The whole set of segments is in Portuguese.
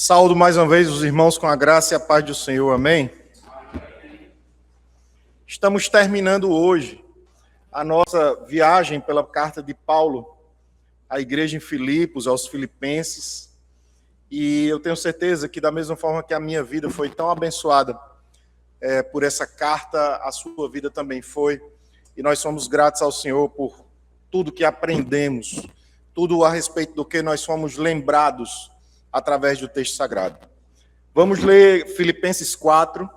Saúdo mais uma vez os irmãos com a graça e a paz do Senhor, amém? Estamos terminando hoje a nossa viagem pela carta de Paulo à igreja em Filipos, aos filipenses, e eu tenho certeza que da mesma forma que a minha vida foi tão abençoada por essa carta, a sua vida também foi, e nós somos gratos ao Senhor por tudo que aprendemos, tudo a respeito do que nós fomos lembrados através do texto sagrado. Vamos ler Filipenses 4,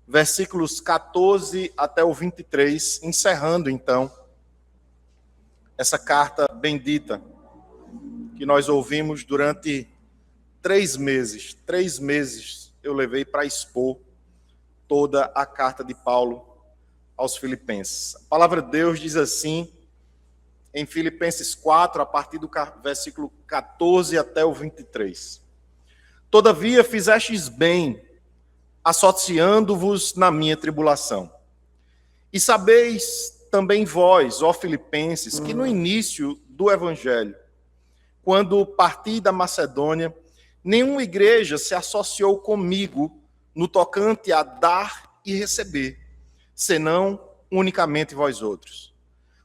versículos 14 até o 23, encerrando, então, essa carta bendita que nós ouvimos durante 3 meses. 3 meses eu levei para expor toda a carta de Paulo aos Filipenses. A palavra de Deus diz assim, em Filipenses 4, a partir do versículo 14 até o 23. Todavia fizestes bem, associando-vos na minha tribulação. E sabeis também vós, ó Filipenses, que no início do Evangelho, quando parti da Macedônia, nenhuma igreja se associou comigo no tocante a dar e receber, senão unicamente vós outros.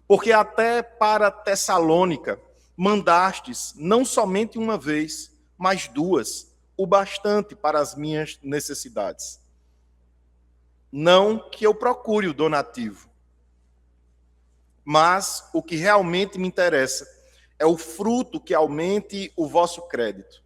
Porque até para Tessalônica mandastes não somente uma vez, mas 2, o bastante para as minhas necessidades. Não que eu procure o donativo, mas o que realmente me interessa é o fruto que aumente o vosso crédito.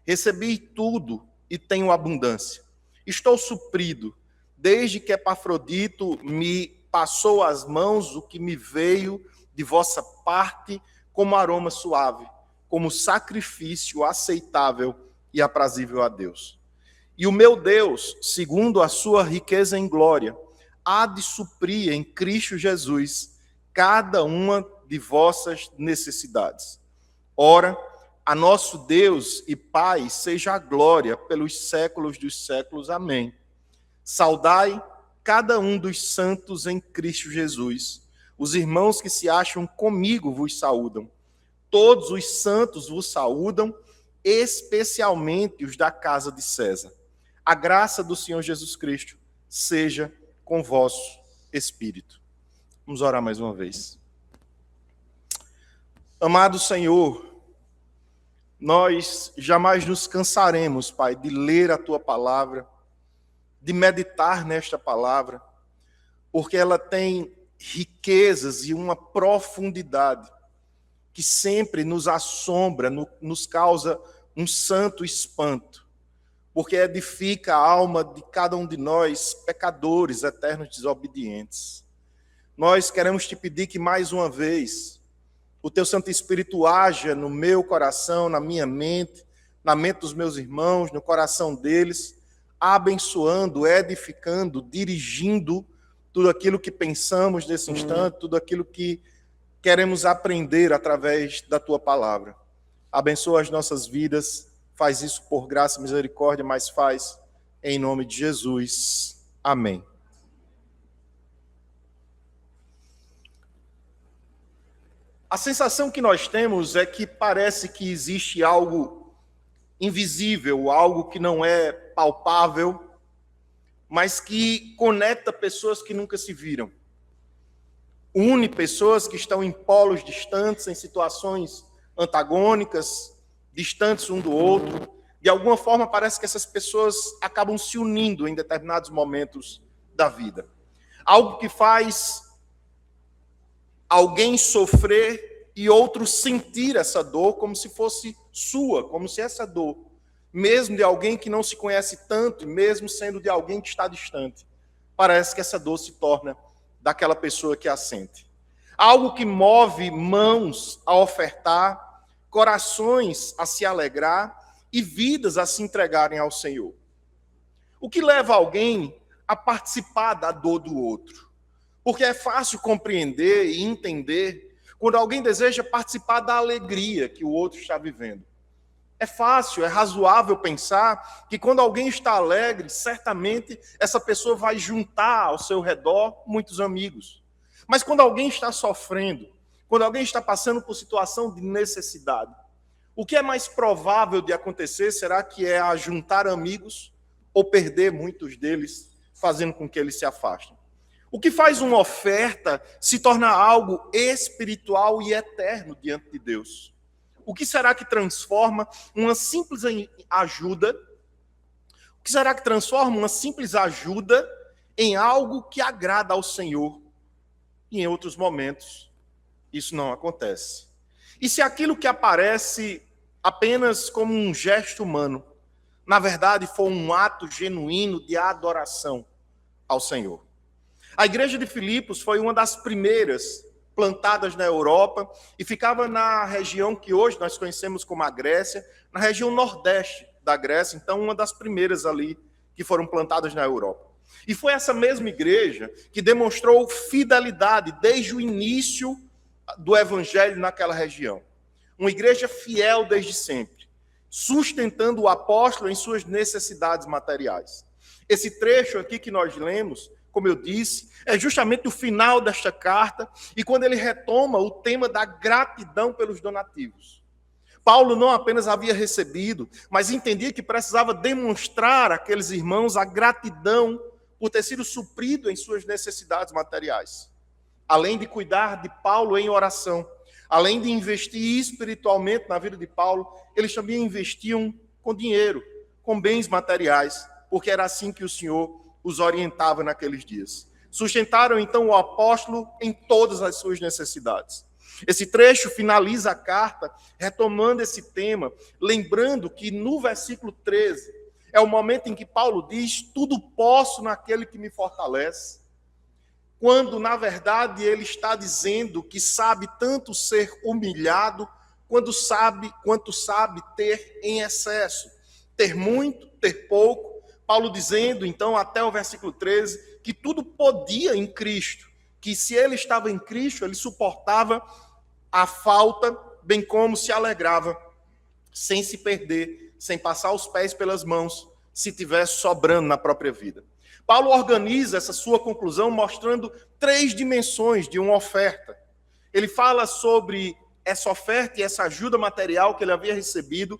Recebi tudo e tenho abundância. Estou suprido, desde que Epafrodito me passou às mãos o que me veio de vossa parte como aroma suave, como sacrifício aceitável e aprazível a Deus. E o meu Deus, segundo a sua riqueza em glória, há de suprir em Cristo Jesus cada uma de vossas necessidades. Ora, a nosso Deus e Pai seja a glória pelos séculos dos séculos. Amém. Saudai cada um dos santos em Cristo Jesus. Os irmãos que se acham comigo vos saúdam. Todos os santos vos saúdam, especialmente os da casa de César. A graça do Senhor Jesus Cristo seja com vosso espírito. Vamos orar mais uma vez. Amado Senhor, nós jamais nos cansaremos, Pai, de ler a Tua palavra, de meditar nesta palavra, porque ela tem riquezas e uma profundidade que sempre nos assombra, nos causa um santo espanto, porque edifica a alma de cada um de nós, pecadores, eternos desobedientes. Nós queremos te pedir que mais uma vez o Teu Santo Espírito haja no meu coração, na minha mente, na mente dos meus irmãos, no coração deles, abençoando, edificando, dirigindo tudo aquilo que pensamos nesse instante, tudo aquilo que queremos aprender através da Tua palavra. Abençoa as nossas vidas, faz isso por graça e misericórdia, mas faz em nome de Jesus. Amém. A sensação que nós temos é que parece que existe algo invisível, algo que não é palpável, mas que conecta pessoas que nunca se viram. Une pessoas que estão em polos distantes, em situações antagônicas, distantes um do outro. De alguma forma, parece que essas pessoas acabam se unindo em determinados momentos da vida. Algo que faz alguém sofrer e outro sentir essa dor como se fosse sua, como se essa dor, mesmo de alguém que não se conhece tanto, mesmo sendo de alguém que está distante, parece que essa dor se torna daquela pessoa que a sente. Algo que move mãos a ofertar, corações a se alegrar e vidas a se entregarem ao Senhor. O que leva alguém a participar da dor do outro? Porque é fácil compreender e entender quando alguém deseja participar da alegria que o outro está vivendo. É fácil, é razoável pensar que quando alguém está alegre, certamente essa pessoa vai juntar ao seu redor muitos amigos. Mas quando alguém está sofrendo, quando alguém está passando por situação de necessidade, O que é mais provável de acontecer, será que é ajuntar amigos ou perder muitos deles, fazendo com que eles se afastem? O que faz uma oferta se tornar algo espiritual e eterno diante de Deus? O que será que transforma uma simples ajuda? O que será que transforma uma simples ajuda em algo que agrada ao Senhor? E em outros momentos, isso não acontece. E se aquilo que aparece apenas como um gesto humano, na verdade for um ato genuíno de adoração ao Senhor? A igreja de Filipos foi uma das primeiras plantadas na Europa e ficava na região que hoje nós conhecemos como a Grécia, na região nordeste da Grécia, então uma das primeiras ali que foram plantadas na Europa. E foi essa mesma igreja que demonstrou fidelidade desde o início do evangelho naquela região. Uma igreja fiel desde sempre, sustentando o apóstolo em suas necessidades materiais. Esse trecho aqui que nós lemos, como eu disse, é justamente o final desta carta e quando ele retoma o tema da gratidão pelos donativos. Paulo não apenas havia recebido, mas entendia que precisava demonstrar àqueles irmãos a gratidão por ter sido suprido em suas necessidades materiais. Além de cuidar de Paulo em oração, além de investir espiritualmente na vida de Paulo, eles também investiam com dinheiro, com bens materiais, porque era assim que o Senhor os orientava naqueles dias. Sustentaram então o apóstolo em todas as suas necessidades. Esse trecho finaliza a carta retomando esse tema, lembrando que no versículo 13 é o momento em que Paulo diz: tudo posso naquele que me fortalece, quando na verdade ele está dizendo que sabe tanto ser humilhado quanto sabe ter em excesso, ter muito, ter pouco. Paulo dizendo, então, até o versículo 13, que tudo podia em Cristo, que se ele estava em Cristo, ele suportava a falta, bem como se alegrava, sem se perder, sem passar os pés pelas mãos, se tivesse sobrando na própria vida. Paulo organiza essa sua conclusão mostrando 3 dimensões de uma oferta. Ele fala sobre essa oferta e essa ajuda material que ele havia recebido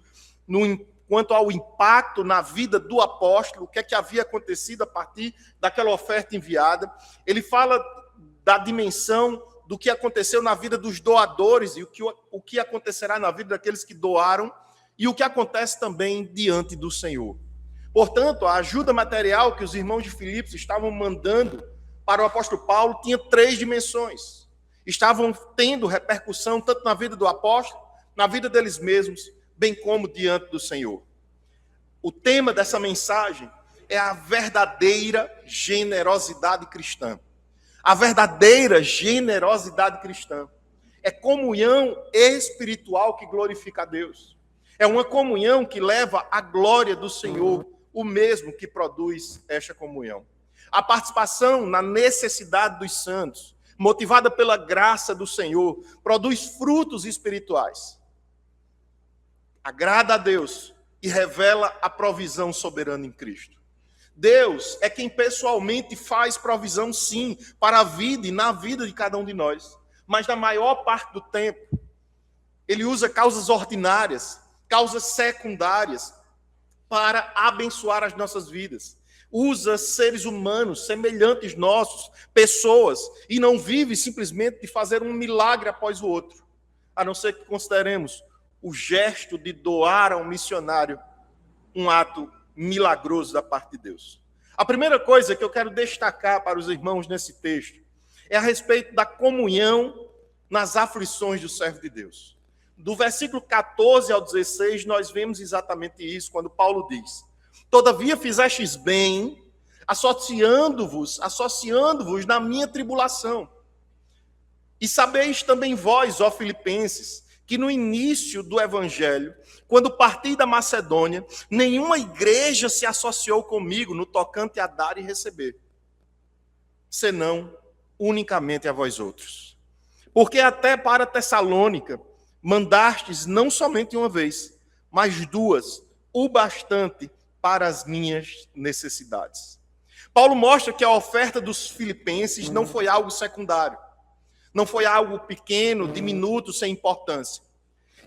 quanto ao impacto na vida do apóstolo, o que é que havia acontecido a partir daquela oferta enviada. Ele fala da dimensão do que aconteceu na vida dos doadores e o que acontecerá na vida daqueles que doaram e o que acontece também diante do Senhor. Portanto, a ajuda material que os irmãos de Filipos estavam mandando para o apóstolo Paulo tinha 3 dimensões. Estavam tendo repercussão tanto na vida do apóstolo, na vida deles mesmos, bem como diante do Senhor. O tema dessa mensagem é a verdadeira generosidade cristã. A verdadeira generosidade cristã é comunhão espiritual que glorifica a Deus. É uma comunhão que leva à glória do Senhor, o mesmo que produz esta comunhão. A participação na necessidade dos santos, motivada pela graça do Senhor, produz frutos espirituais. Agrada a Deus e revela a provisão soberana em Cristo. Deus é quem pessoalmente faz provisão, sim, para a vida e na vida de cada um de nós. Mas na maior parte do tempo, Ele usa causas ordinárias, causas secundárias, para abençoar as nossas vidas. Usa seres humanos, semelhantes nossos, pessoas, e não vive simplesmente de fazer um milagre após o outro, a não ser que consideremos o gesto de doar a um missionário um ato milagroso da parte de Deus. A primeira coisa que eu quero destacar para os irmãos nesse texto é a respeito da comunhão nas aflições do servo de Deus. Do versículo 14 ao 16, nós vemos exatamente isso, quando Paulo diz: todavia fizestes bem, associando-vos na minha tribulação. E sabeis também vós, ó Filipenses, que no início do evangelho, quando parti da Macedônia, nenhuma igreja se associou comigo no tocante a dar e receber, senão unicamente a vós outros. Porque até para Tessalônica mandastes não somente uma vez, mas 2, o bastante para as minhas necessidades. Paulo mostra que a oferta dos filipenses não foi algo secundário, não foi algo pequeno, diminuto, sem importância.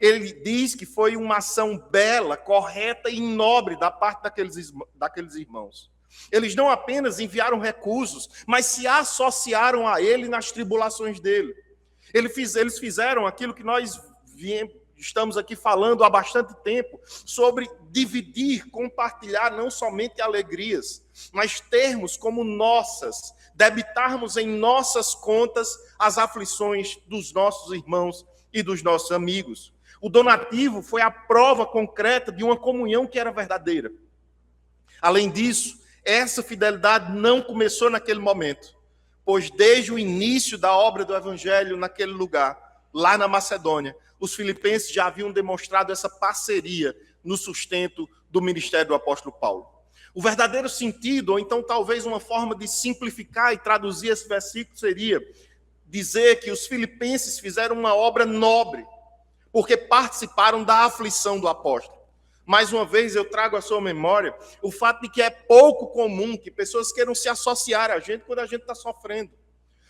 Ele diz que foi uma ação bela, correta e nobre da parte daqueles irmãos. Eles não apenas enviaram recursos, mas se associaram a ele nas tribulações dele. Eles fizeram aquilo que nós estamos aqui falando há bastante tempo, sobre dividir, compartilhar não somente alegrias, mas termos como nossas, debitarmos em nossas contas as aflições dos nossos irmãos e dos nossos amigos. O donativo foi a prova concreta de uma comunhão que era verdadeira. Além disso, essa fidelidade não começou naquele momento, pois desde o início da obra do Evangelho naquele lugar, lá na Macedônia, os filipenses já haviam demonstrado essa parceria no sustento do ministério do apóstolo Paulo. O verdadeiro sentido, ou então talvez uma forma de simplificar e traduzir esse versículo seria dizer que os filipenses fizeram uma obra nobre, porque participaram da aflição do apóstolo. Mais uma vez eu trago à sua memória o fato de que é pouco comum que pessoas queiram se associar a gente quando a gente está sofrendo.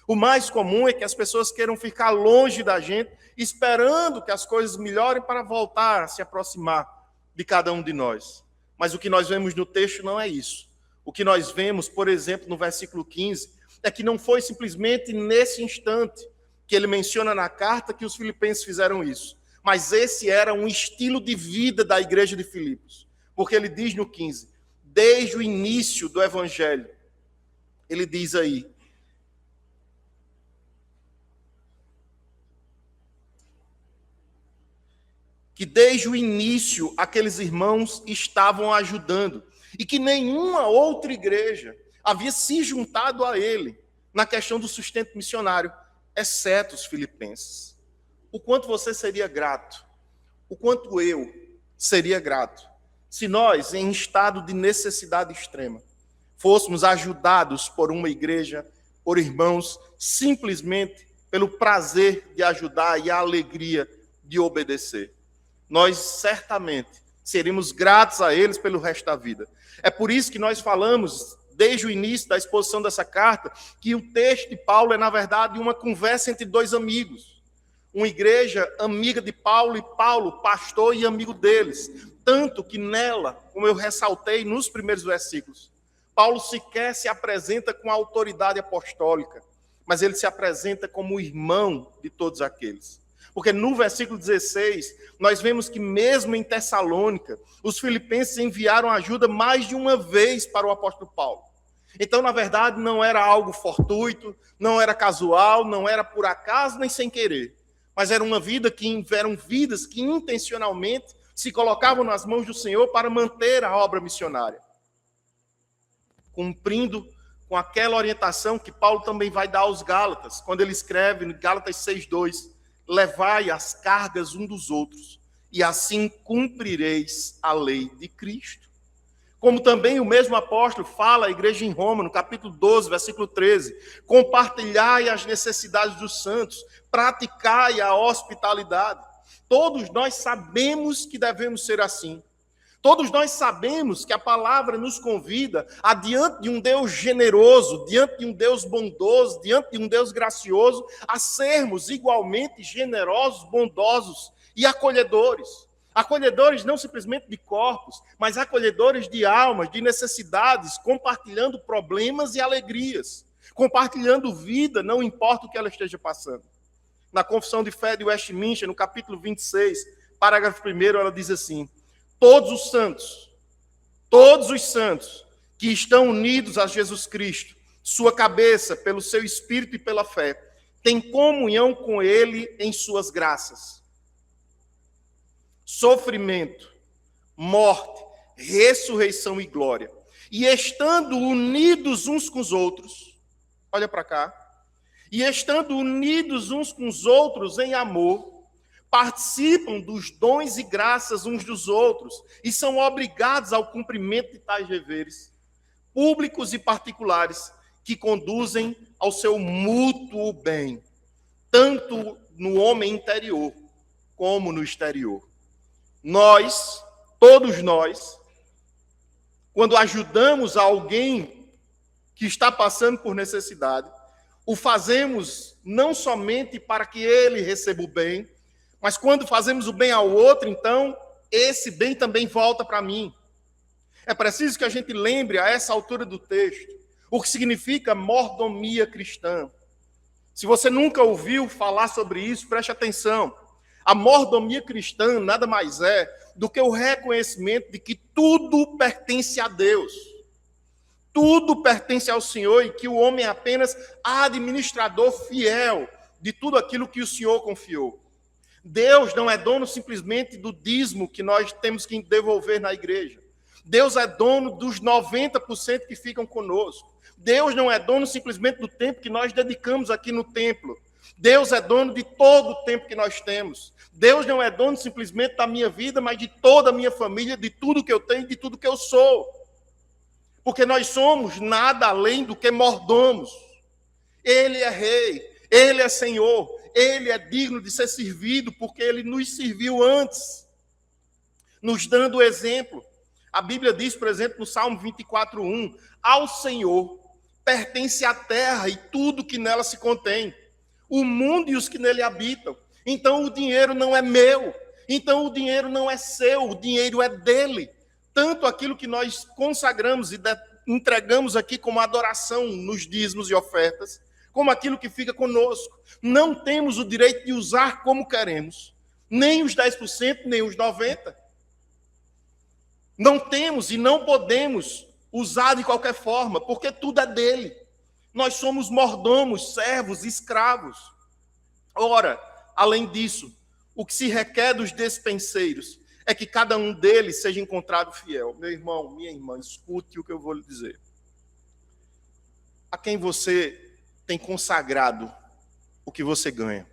O mais comum é que as pessoas queiram ficar longe da gente, esperando que as coisas melhorem para voltar a se aproximar de cada um de nós. Mas o que nós vemos no texto não é isso. O que nós vemos, por exemplo, no versículo 15, é que não foi simplesmente nesse instante que ele menciona na carta que os filipenses fizeram isso. Mas esse era um estilo de vida da igreja de Filipos. Porque ele diz no 15, desde o início do evangelho, ele diz aí, que desde o início aqueles irmãos estavam ajudando e que nenhuma outra igreja havia se juntado a ele na questão do sustento missionário, exceto os filipenses. O quanto você seria grato, o quanto eu seria grato, se nós, em estado de necessidade extrema, fôssemos ajudados por uma igreja, por irmãos, simplesmente pelo prazer de ajudar e a alegria de obedecer. Nós certamente seríamos gratos a eles pelo resto da vida. É por isso que nós falamos, desde o início da exposição dessa carta, que o texto de Paulo é, na verdade, uma conversa entre dois amigos. Uma igreja amiga de Paulo e Paulo, pastor e amigo deles. Tanto que nela, como eu ressaltei nos primeiros versículos, Paulo sequer se apresenta com a autoridade apostólica, mas ele se apresenta como irmão de todos aqueles. Porque no versículo 16, nós vemos que mesmo em Tessalônica, os filipenses enviaram ajuda mais de uma vez para o apóstolo Paulo. Então, na verdade, não era algo fortuito, não era casual, não era por acaso, nem sem querer. Mas eram vidas que intencionalmente se colocavam nas mãos do Senhor para manter a obra missionária. Cumprindo com aquela orientação que Paulo também vai dar aos Gálatas, quando ele escreve no Gálatas 6:2, levai as cargas um dos outros, e assim cumprireis a lei de Cristo. Como também o mesmo apóstolo fala à igreja em Roma, no capítulo 12, versículo 13, compartilhai as necessidades dos santos, praticai a hospitalidade. Todos nós sabemos que devemos ser assim. Todos nós sabemos que a palavra nos convida a, diante de um Deus generoso, diante de um Deus bondoso, diante de um Deus gracioso, a sermos igualmente generosos, bondosos e acolhedores. Acolhedores não simplesmente de corpos, mas acolhedores de almas, de necessidades, compartilhando problemas e alegrias, compartilhando vida, não importa o que ela esteja passando. Na Confissão de Fé de Westminster, no capítulo 26, parágrafo 1º, ela diz assim: todos os santos que estão unidos a Jesus Cristo, sua cabeça, pelo seu espírito e pela fé, têm comunhão com ele em suas graças. Sofrimento, morte, ressurreição e glória. E estando unidos uns com os outros, olha para cá, e estando unidos uns com os outros em amor, participam dos dons e graças uns dos outros e são obrigados ao cumprimento de tais deveres, públicos e particulares, que conduzem ao seu mútuo bem, tanto no homem interior como no exterior. Nós, todos nós, quando ajudamos alguém que está passando por necessidade, o fazemos não somente para que ele receba o bem, Mas quando fazemos o bem ao outro, então, esse bem também volta para mim. É preciso que a gente lembre, a essa altura do texto, o que significa mordomia cristã. Se você nunca ouviu falar sobre isso, preste atenção. A mordomia cristã nada mais é do que o reconhecimento de que tudo pertence a Deus. Tudo pertence ao Senhor e que o homem é apenas administrador fiel de tudo aquilo que o Senhor confiou. Deus não é dono simplesmente do dízimo que nós temos que devolver na igreja. Deus é dono dos 90% que ficam conosco. Deus não é dono simplesmente do tempo que nós dedicamos aqui no templo. Deus é dono de todo o tempo que nós temos. Deus não é dono simplesmente da minha vida, mas de toda a minha família, de tudo que eu tenho, de tudo que eu sou. Porque nós somos nada além do que mordomos. Ele é rei, ele é senhor, ele é digno de ser servido, porque ele nos serviu antes, nos dando o exemplo. A Bíblia diz, por exemplo, no Salmo 24:1, ao Senhor pertence a terra e tudo que nela se contém, o mundo e os que nele habitam. Então o dinheiro não é meu, então o dinheiro não é seu, o dinheiro é dele. Tanto aquilo que nós consagramos e entregamos aqui como adoração nos dízimos e ofertas, como aquilo que fica conosco. Não temos o direito de usar como queremos, nem os 10%, nem os 90%. Não temos e não podemos usar de qualquer forma, porque tudo é dele. Nós somos mordomos, servos, escravos. Ora, além disso, o que se requer dos despenseiros é que cada um deles seja encontrado fiel. Meu irmão, minha irmã, escute o que eu vou lhe dizer. A quem você tem consagrado o que você ganha?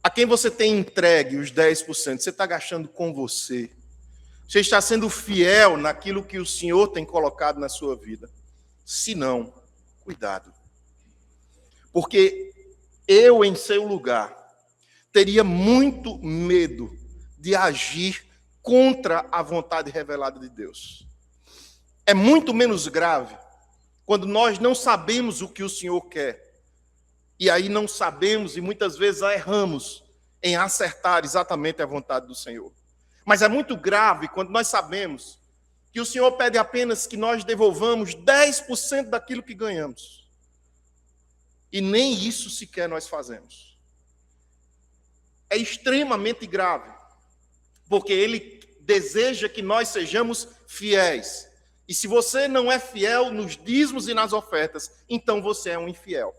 A quem você tem entregue os 10%? Você está gastando com você? Você está sendo fiel naquilo que o Senhor tem colocado na sua vida? Se não, cuidado. Porque eu, em seu lugar, teria muito medo de agir contra a vontade revelada de Deus. É muito menos grave quando nós não sabemos o que o Senhor quer. E aí não sabemos e muitas vezes erramos em acertar exatamente a vontade do Senhor. Mas é muito grave quando nós sabemos que o Senhor pede apenas que nós devolvamos 10% daquilo que ganhamos. E nem isso sequer nós fazemos. É extremamente grave, porque Ele deseja que nós sejamos fiéis. E se você não é fiel nos dízimos e nas ofertas, então você é um infiel.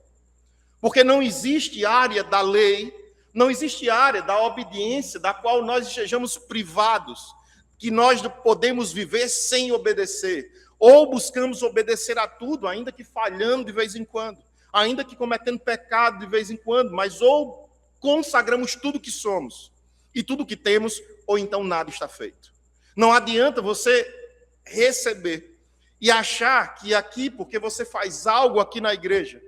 Porque não existe área da lei, não existe área da obediência da qual nós estejamos privados, que nós podemos viver sem obedecer. Ou buscamos obedecer a tudo, ainda que falhando de vez em quando, ainda que cometendo pecado de vez em quando, mas ou consagramos tudo que somos e tudo que temos, ou então nada está feito. Não adianta você receber e achar que aqui, porque você faz algo aqui na igreja,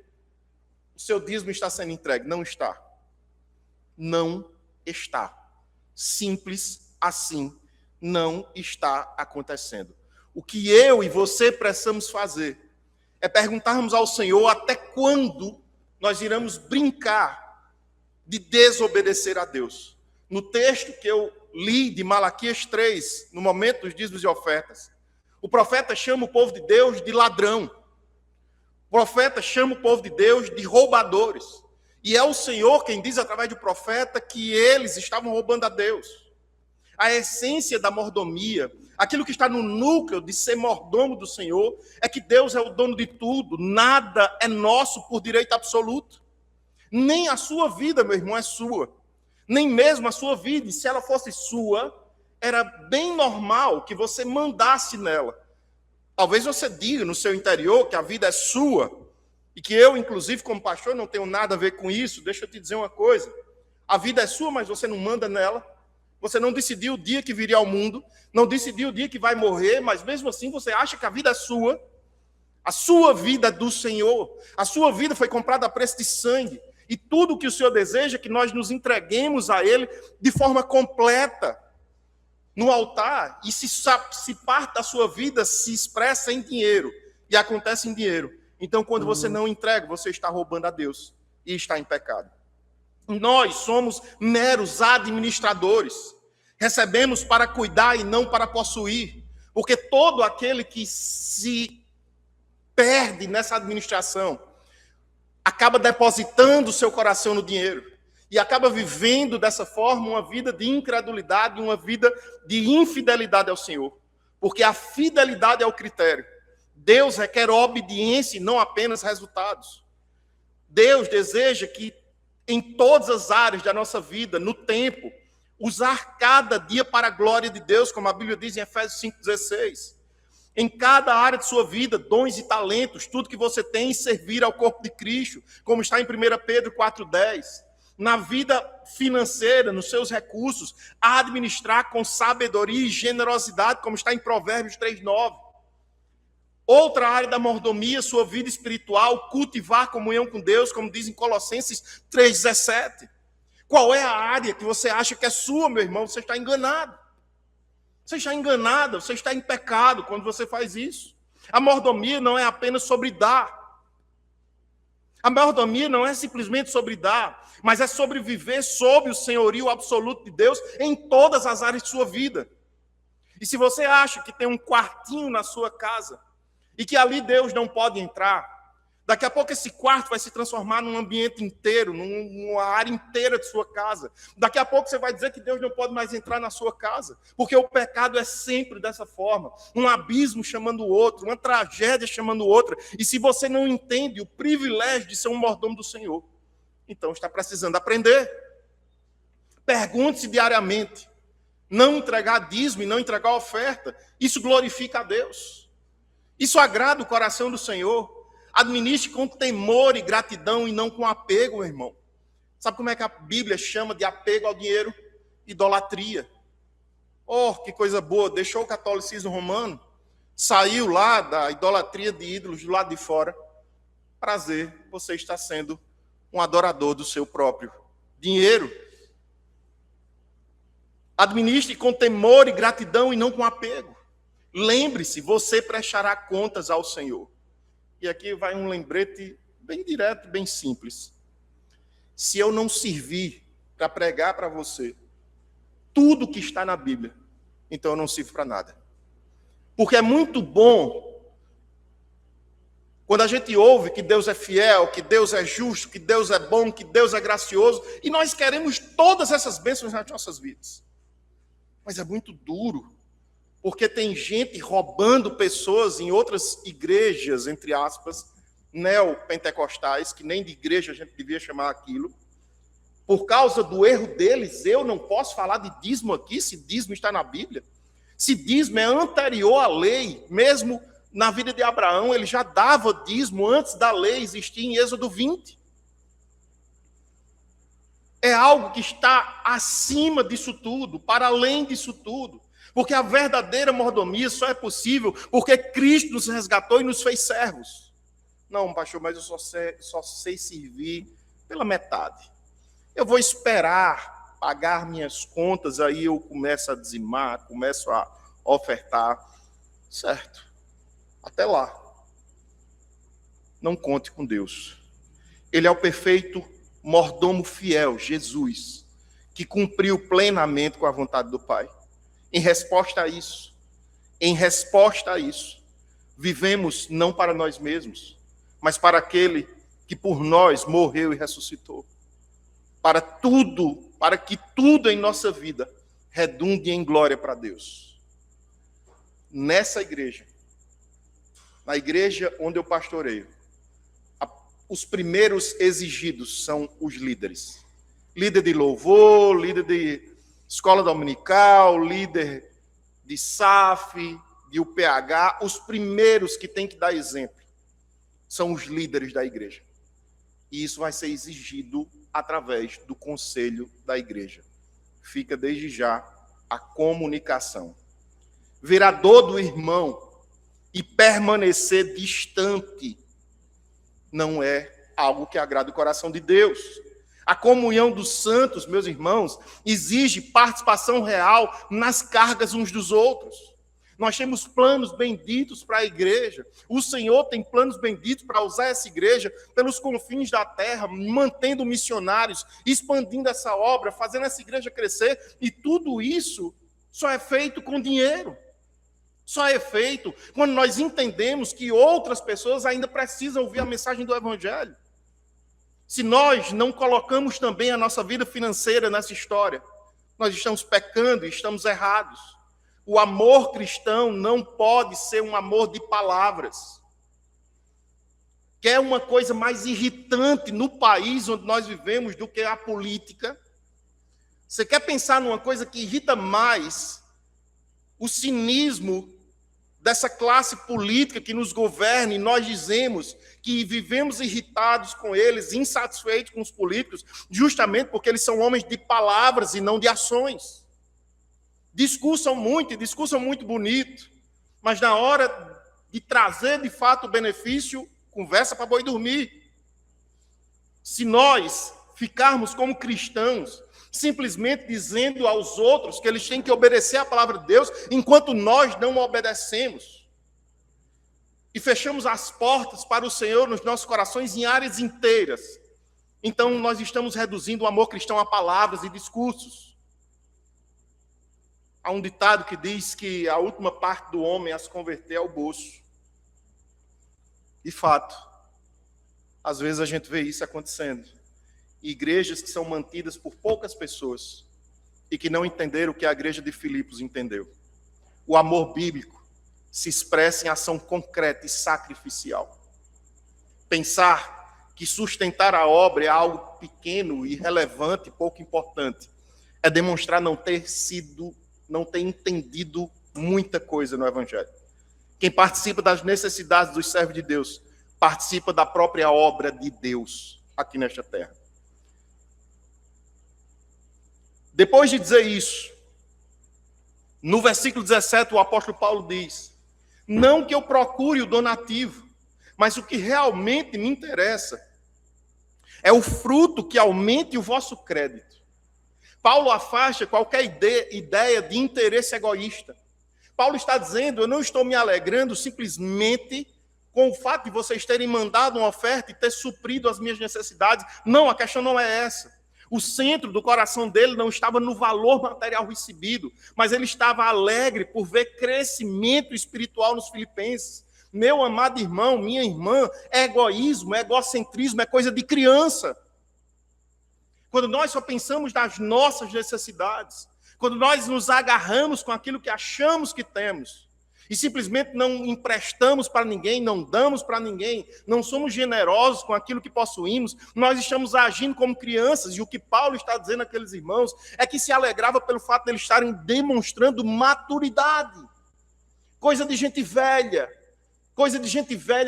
o seu dízimo está sendo entregue. Não está. Não está. Simples assim, não está acontecendo. O que eu e você precisamos fazer é perguntarmos ao Senhor até quando nós iremos brincar de desobedecer a Deus. No texto que eu li de Malaquias 3, no momento dos dízimos e ofertas, o profeta chama o povo de Deus de ladrão. O profeta chama o povo de Deus de roubadores. E é o Senhor quem diz através do profeta que eles estavam roubando a Deus. A essência da mordomia, aquilo que está no núcleo de ser mordomo do Senhor, é que Deus é o dono de tudo. Nada é nosso por direito absoluto. Nem a sua vida, meu irmão, é sua. Nem mesmo a sua vida. E se ela fosse sua, era bem normal que você mandasse nela. Talvez você diga no seu interior que a vida é sua, e que eu, inclusive, como pastor, não tenho nada a ver com isso. Deixa eu te dizer uma coisa. A vida é sua, mas você não manda nela. Você não decidiu o dia que viria ao mundo, não decidiu o dia que vai morrer, mas mesmo assim você acha que a vida é sua. A sua vida é do Senhor. A sua vida foi comprada a preço de sangue. E tudo que o Senhor deseja é que nós nos entreguemos a Ele de forma completa no altar. E se parte da sua vida se expressa em dinheiro e acontece em dinheiro, então quando você não entrega, você está roubando a Deus e está em pecado. Nós somos meros administradores. Recebemos para cuidar e não para possuir. Porque todo aquele que se perde nessa administração acaba depositando o seu coração no dinheiro e acaba vivendo dessa forma uma vida de incredulidade, uma vida de infidelidade ao Senhor. Porque a fidelidade é o critério. Deus requer obediência e não apenas resultados. Deus deseja que em todas as áreas da nossa vida, no tempo, usar cada dia para a glória de Deus, como a Bíblia diz em Efésios 5,16. Em cada área de sua vida, dons e talentos, tudo que você tem, servir ao corpo de Cristo, como está em 1 Pedro 4,10. Na vida financeira, nos seus recursos, a administrar com sabedoria e generosidade, como está em Provérbios 3,9. Outra área da mordomia, sua vida espiritual, cultivar comunhão com Deus, como diz em Colossenses 3,17. Qual é a área que você acha que é sua, meu irmão? Você está enganado. Você está enganado, você está em pecado quando você faz isso. A mordomia não é apenas sobre dar. A mordomia não é simplesmente sobre dar, mas é sobre viver sob o senhorio absoluto de Deus em todas as áreas de sua vida. E se você acha que tem um quartinho na sua casa e que ali Deus não pode entrar, daqui a pouco esse quarto vai se transformar num ambiente inteiro, numa área inteira de sua casa. Daqui a pouco você vai dizer que Deus não pode mais entrar na sua casa, porque o pecado é sempre dessa forma. Um abismo chamando o outro, uma tragédia chamando outra. E se você não entende o privilégio de ser um mordomo do Senhor, então está precisando aprender. Pergunte-se diariamente. Não entregar dízimo e não entregar oferta, isso glorifica a Deus. Isso agrada o coração do Senhor. Administre com temor e gratidão e não com apego, meu irmão. Sabe como é que a Bíblia chama de apego ao dinheiro? Idolatria. Oh, que coisa boa, deixou o catolicismo romano, saiu lá da idolatria de ídolos do lado de fora. Prazer, você está sendo um adorador do seu próprio dinheiro. Administre com temor e gratidão e não com apego. Lembre-se, você prestará contas ao Senhor. E aqui vai um lembrete bem direto, bem simples. Se eu não servir para pregar para você tudo que está na Bíblia, então eu não sirvo para nada. Porque é muito bom quando a gente ouve que Deus é fiel, que Deus é justo, que Deus é bom, que Deus é gracioso, e nós queremos todas essas bênçãos nas nossas vidas. Mas é muito duro. Porque tem gente roubando pessoas em outras igrejas, entre aspas, neopentecostais, que nem de igreja a gente devia chamar aquilo. Por causa do erro deles, eu não posso falar de dízimo aqui, se dízimo está na Bíblia. Se dízimo é anterior à lei, mesmo na vida de Abraão, ele já dava dízimo antes da lei existir em Êxodo 20. É algo que está acima disso tudo, para além disso tudo. Porque a verdadeira mordomia só é possível porque Cristo nos resgatou e nos fez servos. Não, pastor, mas eu só sei servir pela metade. Eu vou esperar pagar minhas contas, aí eu começo a dizimar, começo a ofertar. Certo. Até lá. Não conte com Deus. Ele é o perfeito mordomo fiel, Jesus, que cumpriu plenamente com a vontade do Pai. Em resposta a isso, vivemos não para nós mesmos, mas para aquele que por nós morreu e ressuscitou. Para que tudo em nossa vida redunde em glória para Deus. Nessa igreja, na igreja onde eu pastoreio, os primeiros exigidos são os líderes. Líder de louvor, líder de escola dominical, líder de SAF, de UPH, os primeiros que têm que dar exemplo são os líderes da igreja. E isso vai ser exigido através do conselho da igreja. Fica desde já a comunicação. Ver a dor do irmão e permanecer distante não é algo que agrada o coração de Deus. A comunhão dos santos, meus irmãos, exige participação real nas cargas uns dos outros. Nós temos planos benditos para a igreja. O Senhor tem planos benditos para usar essa igreja pelos confins da terra, mantendo missionários, expandindo essa obra, fazendo essa igreja crescer. E tudo isso só é feito com dinheiro. Só é feito quando nós entendemos que outras pessoas ainda precisam ouvir a mensagem do Evangelho. Se nós não colocamos também a nossa vida financeira nessa história, nós estamos pecando e estamos errados. O amor cristão não pode ser um amor de palavras. Quer uma coisa mais irritante no país onde nós vivemos do que a política? Você quer pensar numa coisa que irrita mais? O cinismo dessa classe política que nos governa, e nós dizemos que vivemos irritados com eles, insatisfeitos com os políticos, justamente porque eles são homens de palavras e não de ações. Discursam muito bonito, mas na hora de trazer de fato o benefício, conversa para boi dormir. Se nós ficarmos como cristãos, simplesmente dizendo aos outros que eles têm que obedecer à palavra de Deus, enquanto nós não obedecemos, e fechamos as portas para o Senhor nos nossos corações em áreas inteiras, então nós estamos reduzindo o amor cristão a palavras e discursos. Há um ditado que diz que a última parte do homem a se converter é o bolso. De fato, às vezes a gente vê isso acontecendo. Igrejas que são mantidas por poucas pessoas e que não entenderam o que a igreja de Filipos entendeu. O amor bíblico se expressa em ação concreta e sacrificial. Pensar que sustentar a obra é algo pequeno, irrelevante, pouco importante, é demonstrar não ter entendido muita coisa no Evangelho. Quem participa das necessidades dos servos de Deus, participa da própria obra de Deus aqui nesta terra. Depois de dizer isso, no versículo 17, o apóstolo Paulo diz: não que eu procure o donativo, mas o que realmente me interessa é o fruto que aumente o vosso crédito. Paulo afasta qualquer ideia de interesse egoísta. Paulo está dizendo: eu não estou me alegrando simplesmente com o fato de vocês terem mandado uma oferta e ter suprido as minhas necessidades. Não, a questão não é essa. O centro do coração dele não estava no valor material recebido, mas ele estava alegre por ver crescimento espiritual nos filipenses. Meu amado irmão, minha irmã, egoísmo, egocentrismo é coisa de criança. Quando nós só pensamos nas nossas necessidades, quando nós nos agarramos com aquilo que achamos que temos, e simplesmente não emprestamos para ninguém, não damos para ninguém, não somos generosos com aquilo que possuímos, nós estamos agindo como crianças, e o que Paulo está dizendo àqueles irmãos é que se alegrava pelo fato de eles estarem demonstrando maturidade. Coisa de gente velha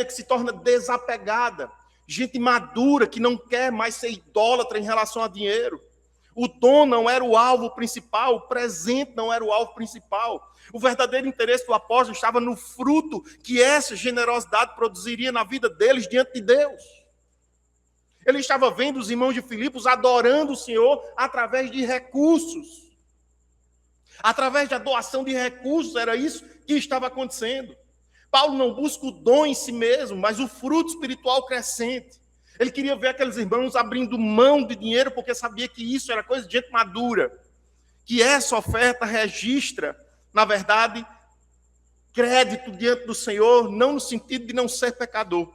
que se torna desapegada, gente madura que não quer mais ser idólatra em relação a dinheiro. O dom não era o alvo principal, o presente não era o alvo principal. O verdadeiro interesse do apóstolo estava no fruto que essa generosidade produziria na vida deles diante de Deus. Ele estava vendo os irmãos de Filipos adorando o Senhor através de recursos. Através da doação de recursos, era isso que estava acontecendo. Paulo não busca o dom em si mesmo, mas o fruto espiritual crescente. Ele queria ver aqueles irmãos abrindo mão de dinheiro, porque sabia que isso era coisa de gente madura. Que essa oferta registra, na verdade, crédito diante do Senhor, não no sentido de não ser pecador,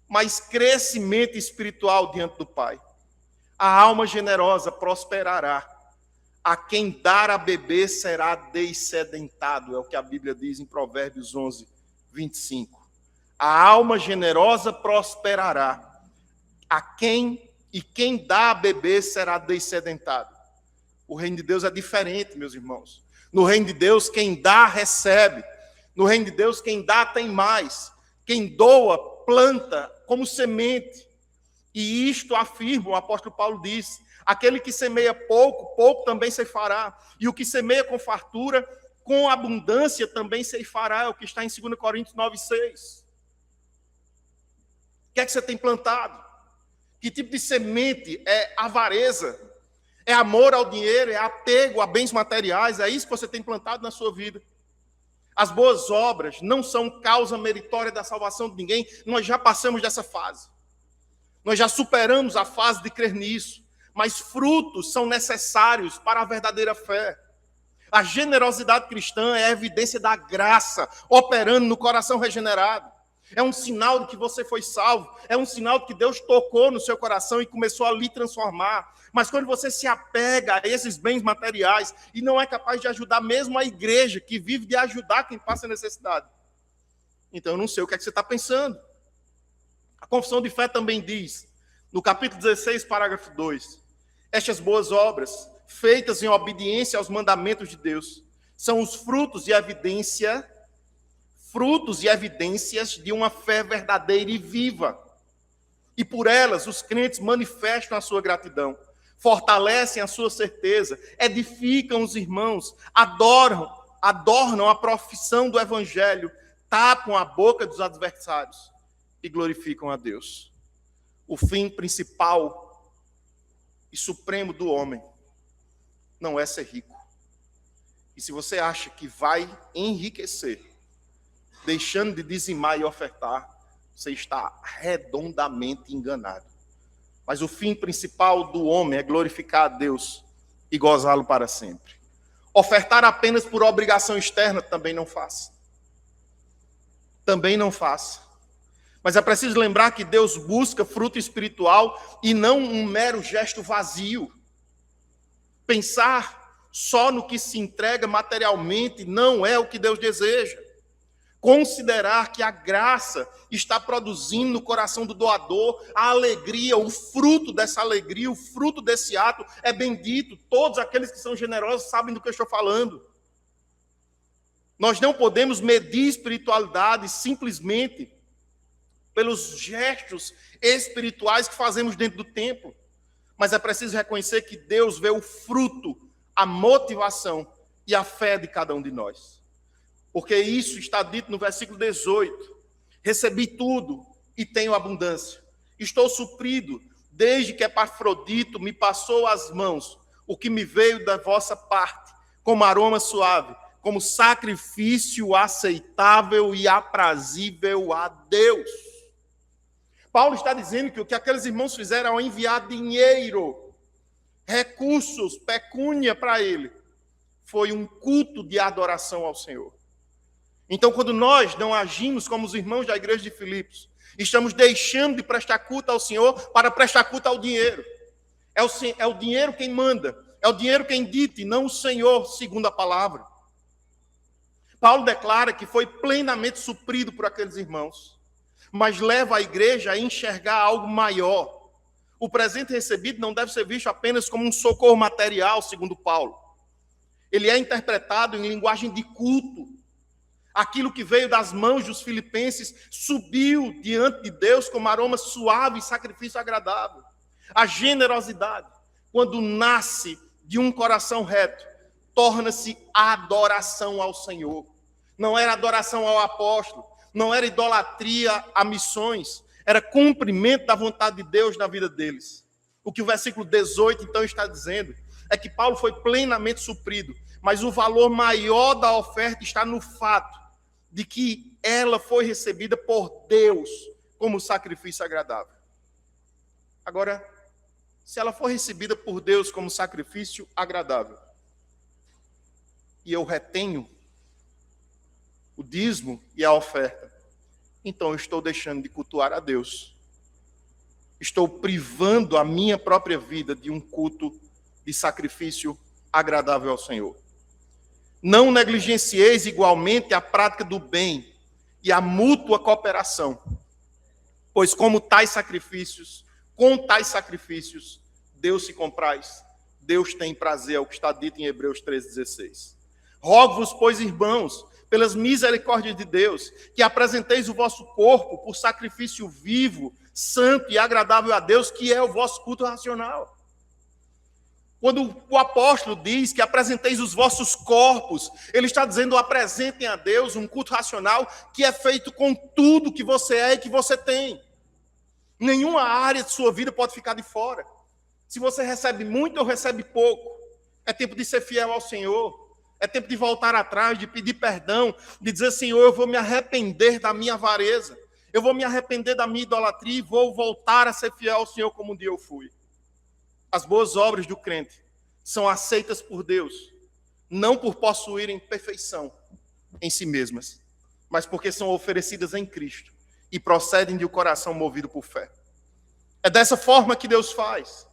mas crescimento espiritual diante do Pai. A alma generosa prosperará. A quem dar a beber será dessedentado, é o que a Bíblia diz em Provérbios 11, 25. A alma generosa prosperará. Quem dá a beber será dessedentado. O reino de Deus é diferente, meus irmãos. No reino de Deus, quem dá, recebe. No reino de Deus, quem dá, tem mais. Quem doa, planta como semente. E isto afirma, o apóstolo Paulo diz: aquele que semeia pouco, pouco também ceifará. E o que semeia com fartura, com abundância também ceifará. É o que está em 2 Coríntios 9:6. O que é que você tem plantado? Que tipo de semente? É avareza? É amor ao dinheiro? É apego a bens materiais? É isso que você tem plantado na sua vida? As boas obras não são causa meritória da salvação de ninguém. Nós já passamos dessa fase. Nós já superamos a fase de crer nisso. Mas frutos são necessários para a verdadeira fé. A generosidade cristã é a evidência da graça operando no coração regenerado. É um sinal de que você foi salvo. É um sinal de que Deus tocou no seu coração e começou a lhe transformar. Mas quando você se apega a esses bens materiais e não é capaz de ajudar mesmo a igreja, que vive de ajudar quem passa necessidade, então eu não sei o que é que você está pensando. A confissão de fé também diz, no capítulo 16, parágrafo 2, estas boas obras, feitas em obediência aos mandamentos de Deus, são os frutos e evidências de uma fé verdadeira e viva. E por elas, os crentes manifestam a sua gratidão, fortalecem a sua certeza, edificam os irmãos, adornam a profissão do evangelho, tapam a boca dos adversários e glorificam a Deus. O fim principal e supremo do homem não é ser rico. E se você acha que vai enriquecer, deixando de dizimar e ofertar, você está redondamente enganado. Mas o fim principal do homem é glorificar a Deus e gozá-lo para sempre. Ofertar apenas por obrigação externa também não faça. Também não faça. Mas é preciso lembrar que Deus busca fruto espiritual e não um mero gesto vazio. Pensar só no que se entrega materialmente não é o que Deus deseja. Considerar que a graça está produzindo no coração do doador a alegria, o fruto dessa alegria, o fruto desse ato é bendito. Todos aqueles que são generosos sabem do que eu estou falando. Nós não podemos medir espiritualidade simplesmente pelos gestos espirituais que fazemos dentro do templo. Mas é preciso reconhecer que Deus vê o fruto, a motivação e a fé de cada um de nós. Porque isso está dito no versículo 18. Recebi tudo e tenho abundância. Estou suprido desde que Epafrodito me passou às mãos o que me veio da vossa parte, como aroma suave, como sacrifício aceitável e aprazível a Deus. Paulo está dizendo que o que aqueles irmãos fizeram ao enviar dinheiro, recursos, pecúnia para ele, foi um culto de adoração ao Senhor. Então, quando nós não agimos como os irmãos da igreja de Filipos, estamos deixando de prestar culto ao Senhor para prestar culto ao dinheiro. É o dinheiro quem manda, é o dinheiro quem dita, e não o Senhor, segundo a palavra. Paulo declara que foi plenamente suprido por aqueles irmãos, mas leva a igreja a enxergar algo maior. O presente recebido não deve ser visto apenas como um socorro material, segundo Paulo. Ele é interpretado em linguagem de culto. Aquilo que veio das mãos dos filipenses subiu diante de Deus como aroma suave e sacrifício agradável. A generosidade, quando nasce de um coração reto, torna-se adoração ao Senhor. Não era adoração ao apóstolo, não era idolatria a missões, era cumprimento da vontade de Deus na vida deles. O que o versículo 18 então está dizendo é que Paulo foi plenamente suprido, mas o valor maior da oferta está no fato de que ela foi recebida por Deus como sacrifício agradável. Agora, se ela for recebida por Deus como sacrifício agradável, e eu retenho o dízimo e a oferta, então eu estou deixando de cultuar a Deus. Estou privando a minha própria vida de um culto de sacrifício agradável ao Senhor. Não negligencieis igualmente a prática do bem e a mútua cooperação, pois com tais sacrifícios, Deus se compraz, Deus tem prazer, é o que está dito em Hebreus 13:16. Rogo-vos, pois, irmãos, pelas misericórdias de Deus, que apresenteis o vosso corpo por sacrifício vivo, santo e agradável a Deus, que é o vosso culto racional. Quando o apóstolo diz que apresenteis os vossos corpos, ele está dizendo: apresentem a Deus um culto racional que é feito com tudo que você é e que você tem. Nenhuma área de sua vida pode ficar de fora. Se você recebe muito ou recebe pouco, é tempo de ser fiel ao Senhor. É tempo de voltar atrás, de pedir perdão, de dizer, Senhor, eu vou me arrepender da minha avareza, eu vou me arrepender da minha idolatria e vou voltar a ser fiel ao Senhor como um dia eu fui. As boas obras do crente são aceitas por Deus, não por possuírem perfeição em si mesmas, mas porque são oferecidas em Cristo e procedem de um coração movido por fé. É dessa forma que Deus faz.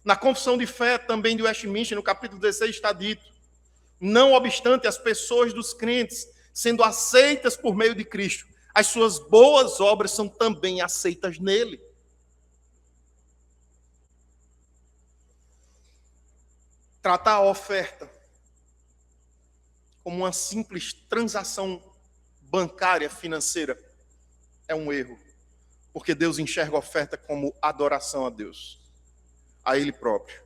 Na confissão de fé também de Westminster, no capítulo 16, está dito: não obstante as pessoas dos crentes sendo aceitas por meio de Cristo, as suas boas obras são também aceitas nele. Tratar a oferta como uma simples transação bancária, financeira, é um erro. Porque Deus enxerga a oferta como adoração a Deus, a Ele próprio.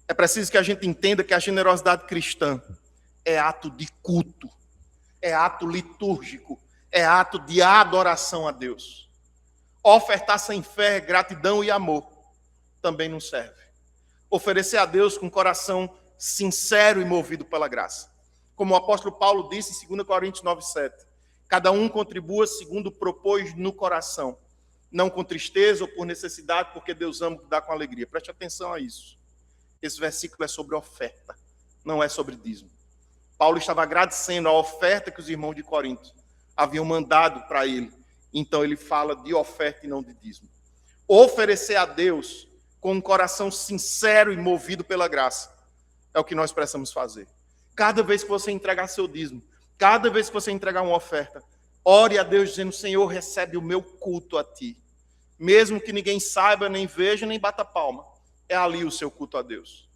É preciso que a gente entenda que a generosidade cristã é ato de culto, é ato litúrgico, é ato de adoração a Deus. Ofertar sem fé, gratidão e amor também não serve. Oferecer a Deus com coração sincero e movido pela graça. Como o apóstolo Paulo disse em 2 Coríntios 9:7, cada um contribua segundo propôs no coração, não com tristeza ou por necessidade, porque Deus ama dar com alegria. Preste atenção a isso. Esse versículo é sobre oferta, não é sobre dízimo. Paulo estava agradecendo a oferta que os irmãos de Corinto haviam mandado para ele. Então ele fala de oferta e não de dízimo. Oferecer a Deus com um coração sincero e movido pela graça é o que nós precisamos fazer. Cada vez que você entregar seu dízimo, cada vez que você entregar uma oferta, ore a Deus dizendo: Senhor, recebe o meu culto a ti. Mesmo que ninguém saiba, nem veja, nem bata palma. É ali o seu culto a Deus.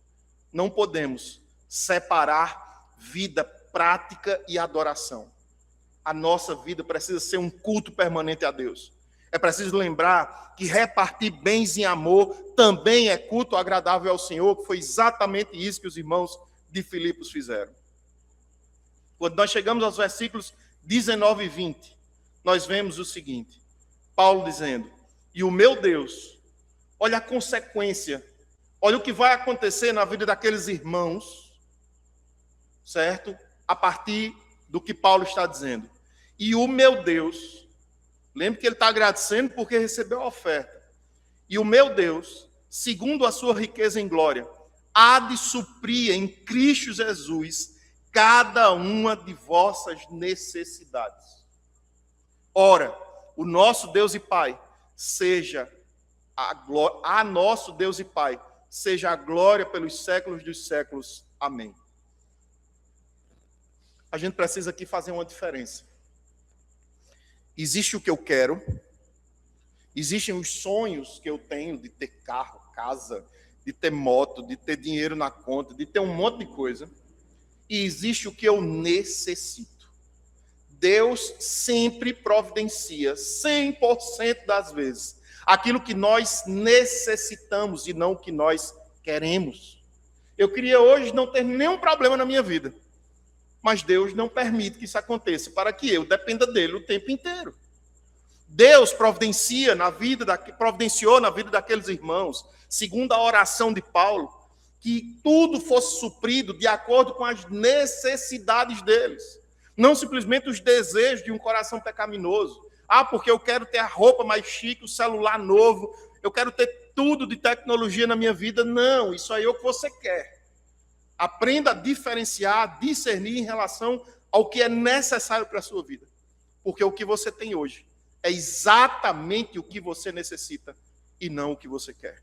Não podemos separar vida prática e adoração. A nossa vida precisa ser um culto permanente a Deus. É preciso lembrar que repartir bens em amor também é culto agradável ao Senhor, que foi exatamente isso que os irmãos de Filipos fizeram. Quando nós chegamos aos versículos 19 e 20, nós vemos o seguinte: Paulo dizendo: e o meu Deus, olha a consequência, olha o que vai acontecer na vida daqueles irmãos, certo? A partir do que Paulo está dizendo. E o meu Deus, lembre que ele está agradecendo porque recebeu a oferta. E o meu Deus, segundo a sua riqueza em glória, há de suprir em Cristo Jesus cada uma de vossas necessidades. Ora, o nosso Deus e Pai, seja a nosso Deus e Pai, seja a glória pelos séculos dos séculos. Amém. A gente precisa aqui fazer uma diferença. Existe o que eu quero, existem os sonhos que eu tenho de ter carro, casa, de ter moto, de ter dinheiro na conta, de ter um monte de coisa, e existe o que eu necessito. Deus sempre providencia, 100% das vezes, aquilo que nós necessitamos e não o que nós queremos. Eu queria hoje não ter nenhum problema na minha vida, mas Deus não permite que isso aconteça para que eu dependa dele o tempo inteiro. Deus providenciou na vida daqueles irmãos, segundo a oração de Paulo, que tudo fosse suprido de acordo com as necessidades deles. Não simplesmente os desejos de um coração pecaminoso. Porque eu quero ter a roupa mais chique, o celular novo, eu quero ter tudo de tecnologia na minha vida. Não, isso aí é o que você quer. Aprenda a diferenciar, a discernir em relação ao que é necessário para a sua vida. Porque o que você tem hoje é exatamente o que você necessita e não o que você quer.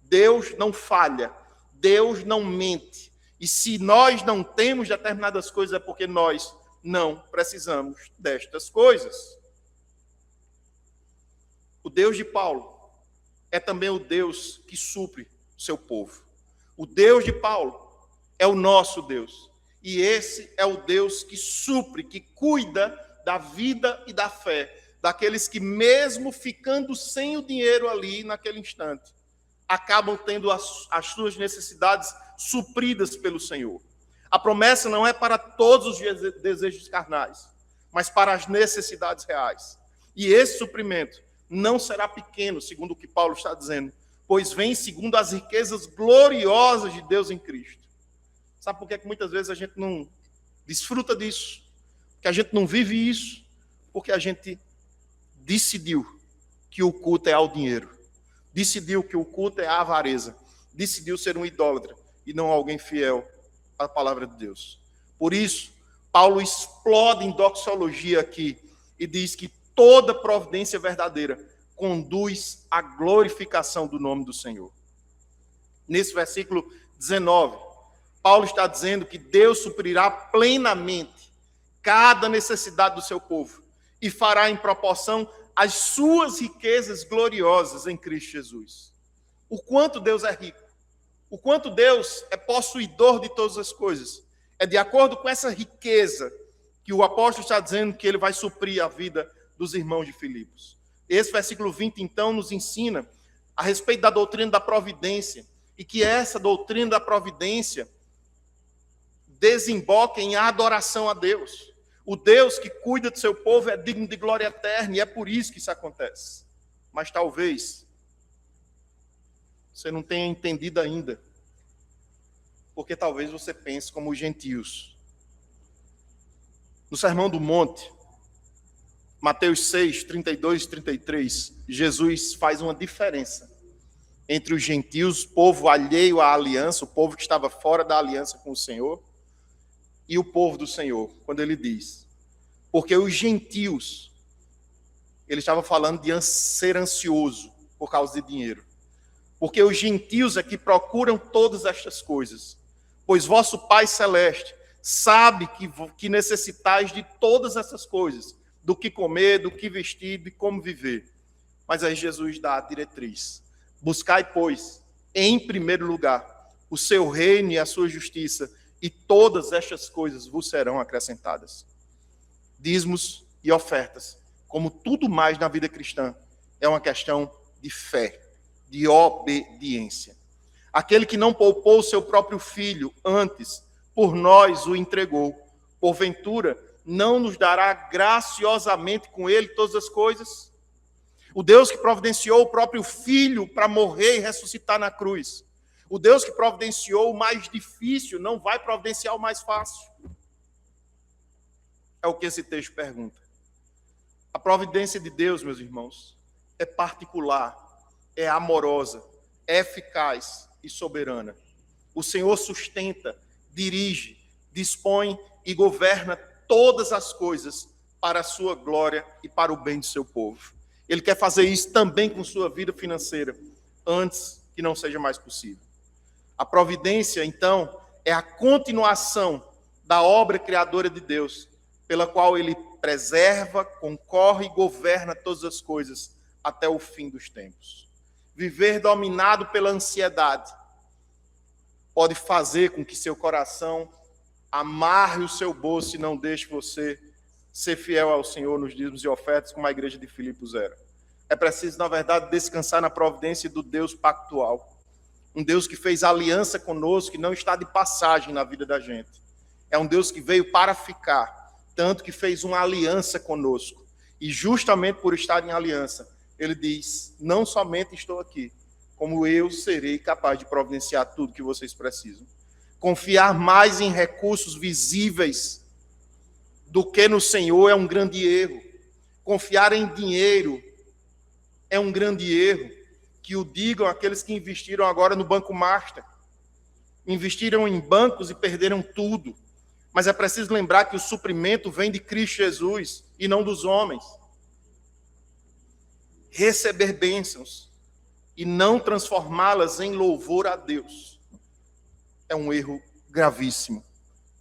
Deus não falha, Deus não mente. E se nós não temos determinadas coisas, é porque nós não precisamos destas coisas. O Deus de Paulo é também o Deus que supre o seu povo. O Deus de Paulo é o nosso Deus. E esse é o Deus que supre, que cuida da vida e da fé daqueles que, mesmo ficando sem o dinheiro ali naquele instante, acabam tendo as suas necessidades supridas pelo Senhor. A promessa não é para todos os desejos carnais, mas para as necessidades reais. E esse suprimento não será pequeno, segundo o que Paulo está dizendo, pois vem segundo as riquezas gloriosas de Deus em Cristo. Sabe por que muitas vezes a gente não Desfruta disso. Que a gente não vive isso porque a gente decidiu que o culto é ao dinheiro. Decidiu que o culto é à avareza. Decidiu ser um idólatra e não alguém fiel à palavra de Deus. Por isso, Paulo explode em doxologia aqui e diz que toda providência verdadeira conduz à glorificação do nome do Senhor. Nesse versículo 19, Paulo está dizendo que Deus suprirá plenamente cada necessidade do seu povo e fará em proporção às suas riquezas gloriosas em Cristo Jesus. O quanto Deus é rico, o quanto Deus é possuidor de todas as coisas, é de acordo com essa riqueza que o apóstolo está dizendo que ele vai suprir a vida dos irmãos de Filipos. Esse versículo 20, então, nos ensina a respeito da doutrina da providência, e que essa doutrina da providência desemboca em adoração a Deus. O Deus que cuida do seu povo é digno de glória eterna, e é por isso que isso acontece. Mas talvez você não tenha entendido ainda, porque talvez você pense como os gentios. No Sermão do Monte, Mateus 6, 32 e 33, Jesus faz uma diferença entre os gentios, o povo alheio à aliança, o povo que estava fora da aliança com o Senhor, e o povo do Senhor, quando ele diz, porque os gentios, ele estava falando de ser ansioso por causa de dinheiro, porque os gentios é que procuram todas estas coisas, pois vosso Pai Celeste sabe que necessitais de todas essas coisas, do que comer, do que vestir, de como viver. Mas aí Jesus dá a diretriz: buscai, pois, em primeiro lugar, o seu reino e a sua justiça, e todas estas coisas vos serão acrescentadas. Dízimos e ofertas, como tudo mais na vida cristã, é uma questão de fé, de obediência. Aquele que não poupou o seu próprio filho, antes, por nós o entregou, porventura, não nos dará graciosamente com ele todas as coisas? O Deus que providenciou o próprio Filho para morrer e ressuscitar na cruz. O Deus que providenciou o mais difícil não vai providenciar o mais fácil. É o que esse texto pergunta. A providência de Deus, meus irmãos, é particular, é amorosa, é eficaz e soberana. O Senhor sustenta, dirige, dispõe e governa todas as coisas para a sua glória e para o bem do seu povo. Ele quer fazer isso também com sua vida financeira, antes que não seja mais possível. A providência, então, é a continuação da obra criadora de Deus, pela qual ele preserva, concorre e governa todas as coisas até o fim dos tempos. Viver dominado pela ansiedade pode fazer com que seu coração amarre o seu bolso e não deixe você ser fiel ao Senhor nos dízimos e ofertas, como a igreja de Filipos era. É preciso, na verdade, descansar na providência do Deus pactual. Um Deus que fez aliança conosco, que não está de passagem na vida da gente. É um Deus que veio para ficar, tanto que fez uma aliança conosco. E justamente por estar em aliança, ele diz, não somente estou aqui, como eu serei capaz de providenciar tudo que vocês precisam. Confiar mais em recursos visíveis do que no Senhor é um grande erro. Confiar em dinheiro é um grande erro. Que o digam aqueles que investiram agora no Banco Master. Investiram em bancos e perderam tudo. Mas é preciso lembrar que o suprimento vem de Cristo Jesus e não dos homens. Receber bênçãos e não transformá-las em louvor a Deus é um erro gravíssimo.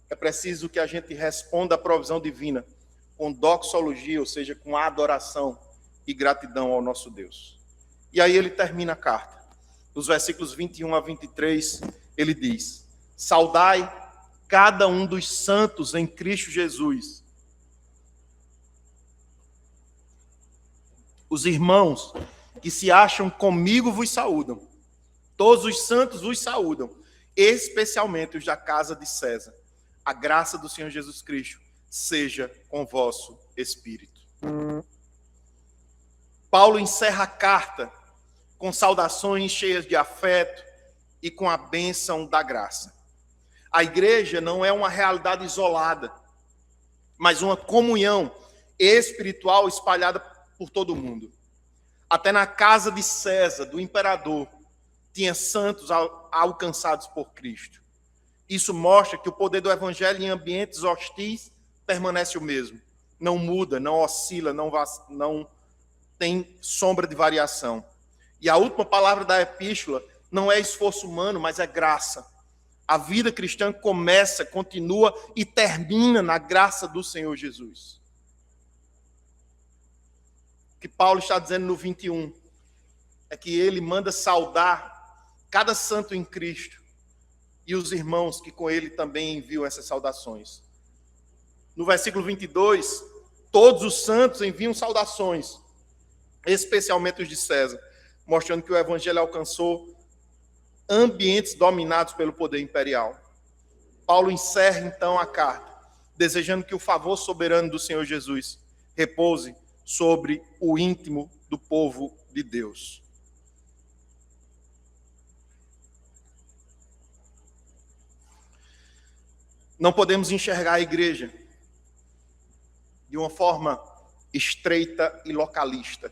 É preciso que a gente responda à provisão divina com doxologia, ou seja, com adoração e gratidão ao nosso Deus. E aí ele termina a carta. Nos versículos 21 a 23, ele diz: saudai cada um dos santos em Cristo Jesus. Os irmãos que se acham comigo vos saúdam. Todos os santos vos saúdam, especialmente os da casa de César. A graça do Senhor Jesus Cristo seja com vosso espírito. Paulo encerra a carta com saudações cheias de afeto e com a bênção da graça. A igreja não é uma realidade isolada, mas uma comunhão espiritual espalhada por todo o mundo. Até na casa de César, do imperador, tinha santos alcançados por Cristo. Isso mostra que o poder do evangelho em ambientes hostis permanece o mesmo. Não muda, não oscila, não tem sombra de variação. E a última palavra da epístola não é esforço humano, mas é graça. A vida cristã começa, continua e termina na graça do Senhor Jesus. O que Paulo está dizendo no 21 é que ele manda saudar cada santo em Cristo e os irmãos que com ele também enviam essas saudações. No versículo 22, todos os santos enviam saudações, especialmente os de César, mostrando que o evangelho alcançou ambientes dominados pelo poder imperial. Paulo encerra então a carta, desejando que o favor soberano do Senhor Jesus repouse sobre o íntimo do povo de Deus. Não podemos enxergar a igreja de uma forma estreita e localista.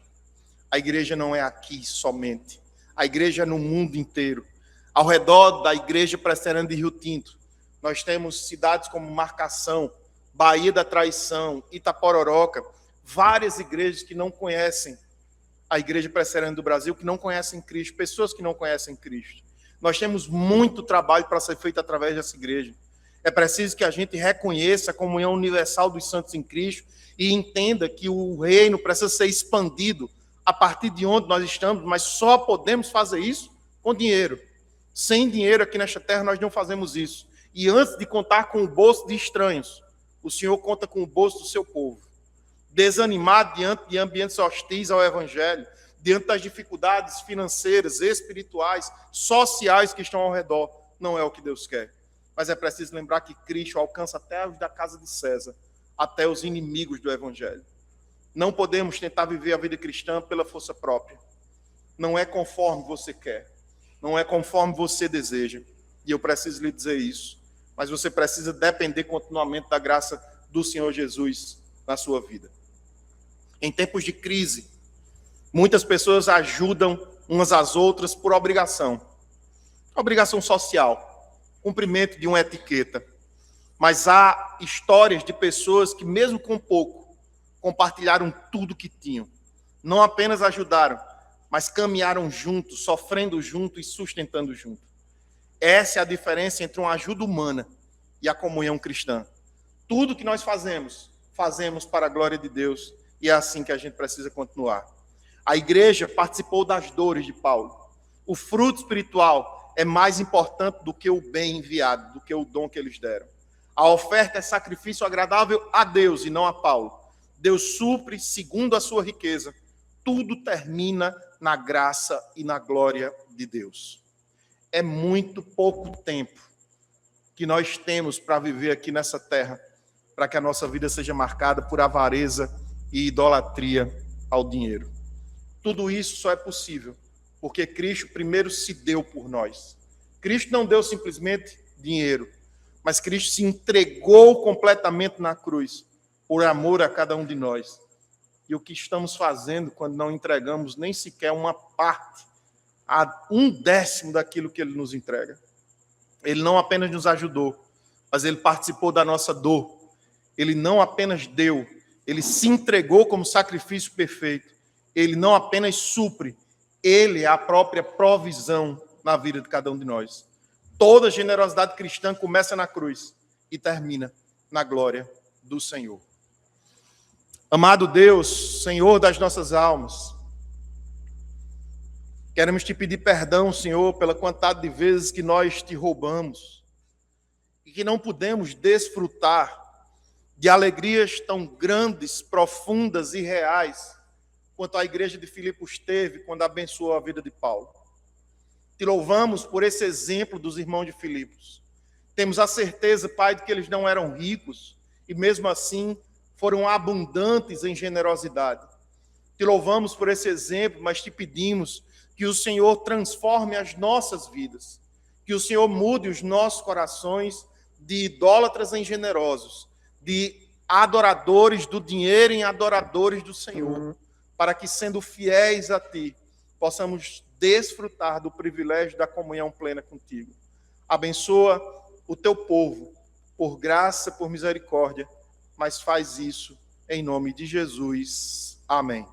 A igreja não é aqui somente. A igreja é no mundo inteiro. Ao redor da igreja presbiteriana de Rio Tinto, nós temos cidades como Marcação, Baía da Traição, Itapororoca, várias igrejas que não conhecem a igreja presbiteriana do Brasil, que não conhecem Cristo, pessoas que não conhecem Cristo. Nós temos muito trabalho para ser feito através dessa igreja. É preciso que a gente reconheça a comunhão universal dos santos em Cristo e entenda que o reino precisa ser expandido a partir de onde nós estamos, mas só podemos fazer isso com dinheiro. Sem dinheiro aqui nesta terra nós não fazemos isso. E antes de contar com o bolso de estranhos, o Senhor conta com o bolso do seu povo. Desanimado diante de ambientes hostis ao evangelho, diante das dificuldades financeiras, espirituais, sociais que estão ao redor, não é o que Deus quer. Mas é preciso lembrar que Cristo alcança até os da casa de César, até os inimigos do evangelho. Não podemos tentar viver a vida cristã pela força própria. Não é conforme você quer. Não é conforme você deseja. E eu preciso lhe dizer isso. Mas você precisa depender continuamente da graça do Senhor Jesus na sua vida. Em tempos de crise, muitas pessoas ajudam umas às outras por obrigação. Obrigação social. Cumprimento de uma etiqueta. Mas há histórias de pessoas que, mesmo com pouco, compartilharam tudo que tinham. Não apenas ajudaram, mas caminharam juntos, sofrendo junto e sustentando junto. Essa é a diferença entre uma ajuda humana e a comunhão cristã. Tudo que nós fazemos, fazemos para a glória de Deus, e é assim que a gente precisa continuar. A igreja participou das dores de Paulo. O fruto espiritual é mais importante do que o bem enviado, do que o dom que eles deram. A oferta é sacrifício agradável a Deus e não a Paulo. Deus supre segundo a sua riqueza. Tudo termina na graça e na glória de Deus. É muito pouco tempo que nós temos para viver aqui nessa terra, para que a nossa vida seja marcada por avareza e idolatria ao dinheiro. Tudo isso só é possível porque Cristo primeiro se deu por nós. Cristo não deu simplesmente dinheiro, mas Cristo se entregou completamente na cruz, por amor a cada um de nós. E o que estamos fazendo quando não entregamos nem sequer uma parte, a 1/10 daquilo que Ele nos entrega? Ele não apenas nos ajudou, mas Ele participou da nossa dor. Ele não apenas deu, Ele se entregou como sacrifício perfeito. Ele não apenas supre, Ele é a própria provisão na vida de cada um de nós. Toda generosidade cristã começa na cruz e termina na glória do Senhor. Amado Deus, Senhor das nossas almas, queremos te pedir perdão, Senhor, pela quantidade de vezes que nós te roubamos e que não pudemos desfrutar de alegrias tão grandes, profundas e reais quanto a igreja de Filipos teve quando abençoou a vida de Paulo. Te louvamos por esse exemplo dos irmãos de Filipos. Temos a certeza, Pai, de que eles não eram ricos e mesmo assim foram abundantes em generosidade. Te louvamos por esse exemplo, mas te pedimos que o Senhor transforme as nossas vidas, que o Senhor mude os nossos corações de idólatras em generosos, de adoradores do dinheiro em adoradores do Senhor, para que, sendo fiéis a Ti, possamos desfrutar do privilégio da comunhão plena contigo. Abençoa o Teu povo, por graça, por misericórdia, mas faz isso em nome de Jesus. Amém.